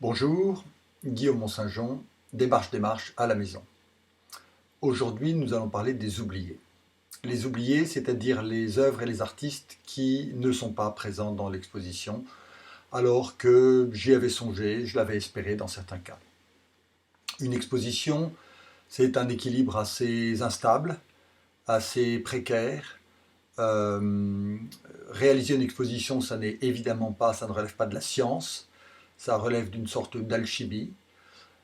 Bonjour, Guillaume Mont-Saint-Jean, démarche à la maison. Aujourd'hui, nous allons parler des oubliés. Les oubliés, c'est-à-dire les œuvres et les artistes qui ne sont pas présents dans l'exposition, alors que j'y avais songé, je l'avais espéré dans certains cas. Une exposition, c'est un équilibre assez instable, assez précaire. Réaliser une exposition, ça n'est évidemment pas, ça ne relève pas de la science, ça relève d'une sorte d'alchimie.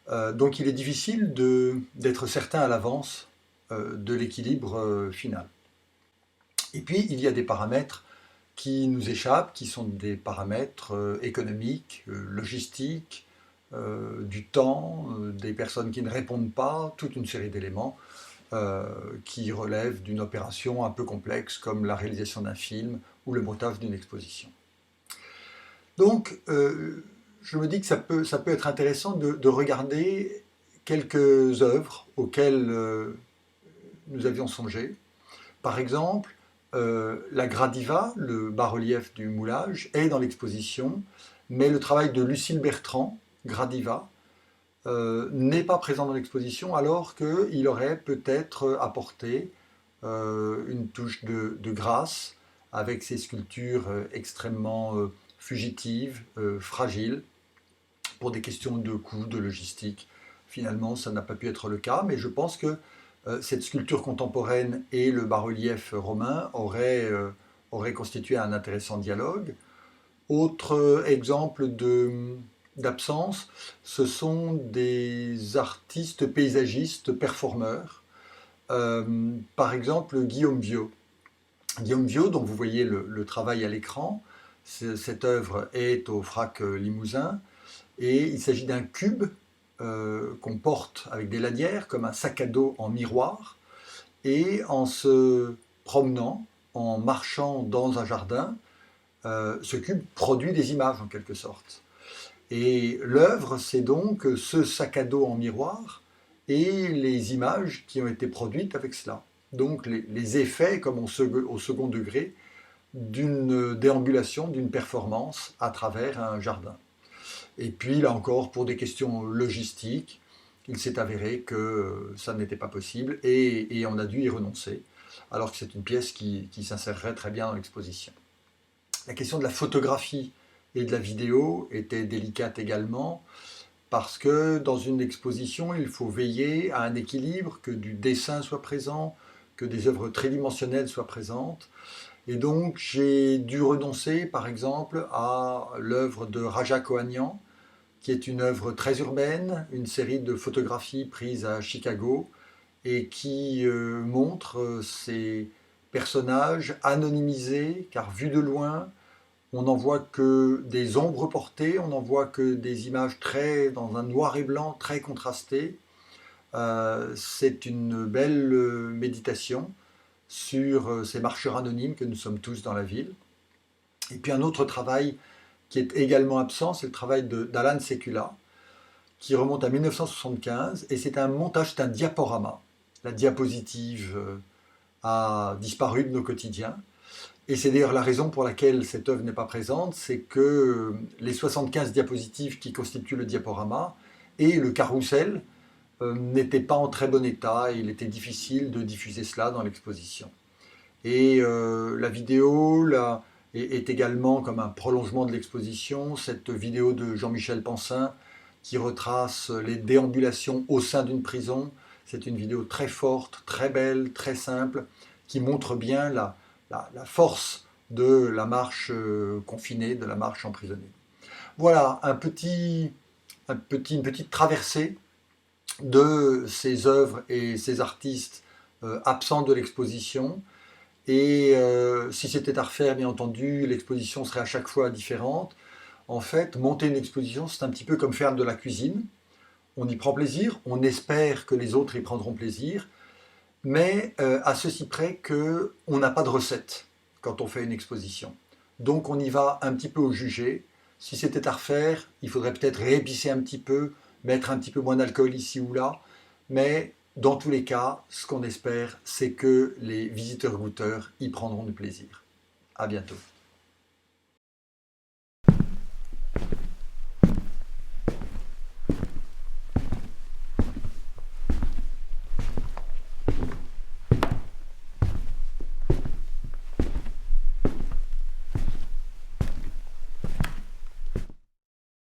Donc il est difficile d'être certain à l'avance de l'équilibre final. Et puis il y a des paramètres qui nous échappent, qui sont des paramètres économiques, logistiques, du temps, des personnes qui ne répondent pas, toute une série d'éléments qui relèvent d'une opération un peu complexe comme la réalisation d'un film ou le montage d'une exposition. Donc je me dis que ça peut être intéressant de regarder quelques œuvres auxquelles nous avions songé. Par exemple, la Gradiva, le bas-relief du moulage, est dans l'exposition, mais le travail de Lucille Bertrand, Gradiva, n'est pas présent dans l'exposition, alors qu'il aurait peut-être apporté une touche de grâce avec ses sculptures extrêmement fugitives, fragiles, pour des questions de coût, de logistique. Finalement, ça n'a pas pu être le cas, mais je pense que cette sculpture contemporaine et le bas-relief romain auraient constitué un intéressant dialogue. Autre exemple d'absence, ce sont des artistes paysagistes performeurs. Par exemple, Guillaume Viau. Guillaume Viau, dont vous voyez le travail à l'écran, cette œuvre est au Frac Limousin, et il s'agit d'un cube qu'on porte avec des lanières, comme un sac à dos en miroir, et en se promenant, en marchant dans un jardin, ce cube produit des images en quelque sorte. Et l'œuvre, c'est donc ce sac à dos en miroir et les images qui ont été produites avec cela. Donc les effets, comme au second degré, d'une déambulation, d'une performance à travers un jardin. Et puis là encore, pour des questions logistiques, il s'est avéré que ça n'était pas possible et on a dû y renoncer, alors que c'est une pièce qui s'insérerait très bien dans l'exposition. La question de la photographie et de la vidéo était délicate également, parce que dans une exposition, il faut veiller à un équilibre, que du dessin soit présent, que des œuvres tridimensionnelles soient présentes. Et donc j'ai dû renoncer par exemple à l'œuvre de Raja Kohanian, qui est une œuvre très urbaine, une série de photographies prises à Chicago et qui montre ces personnages anonymisés, car vus de loin, on n'en voit que des ombres portées, on n'en voit que des images dans un noir et blanc très contrasté. C'est une belle méditation sur ces marcheurs anonymes que nous sommes tous dans la ville. Et puis un autre travail qui est également absent, c'est le travail d'Alan Sekula, qui remonte à 1975, et c'est un montage, c'est un diaporama. La diapositive a disparu de nos quotidiens, et c'est d'ailleurs la raison pour laquelle cette œuvre n'est pas présente, c'est que les 75 diapositives qui constituent le diaporama et le carrousel n'étaient pas en très bon état, et il était difficile de diffuser cela dans l'exposition. Et la vidéo est également comme un prolongement de l'exposition, cette vidéo de Jean-Michel Pansin qui retrace les déambulations au sein d'une prison. C'est une vidéo très forte, très belle, très simple, qui montre bien la force de la marche confinée, de la marche emprisonnée. Voilà une petite traversée de ces œuvres et ces artistes absents de l'exposition. Et si c'était à refaire, bien entendu, l'exposition serait à chaque fois différente. En fait, monter une exposition, c'est un petit peu comme faire de la cuisine. On y prend plaisir, on espère que les autres y prendront plaisir, mais à ceci près qu'on n'a pas de recette quand on fait une exposition. Donc on y va un petit peu au jugé. Si c'était à refaire, il faudrait peut-être réépicer un petit peu, mettre un petit peu moins d'alcool ici ou là, mais dans tous les cas, ce qu'on espère, c'est que les visiteurs-goûteurs y prendront du plaisir. À bientôt.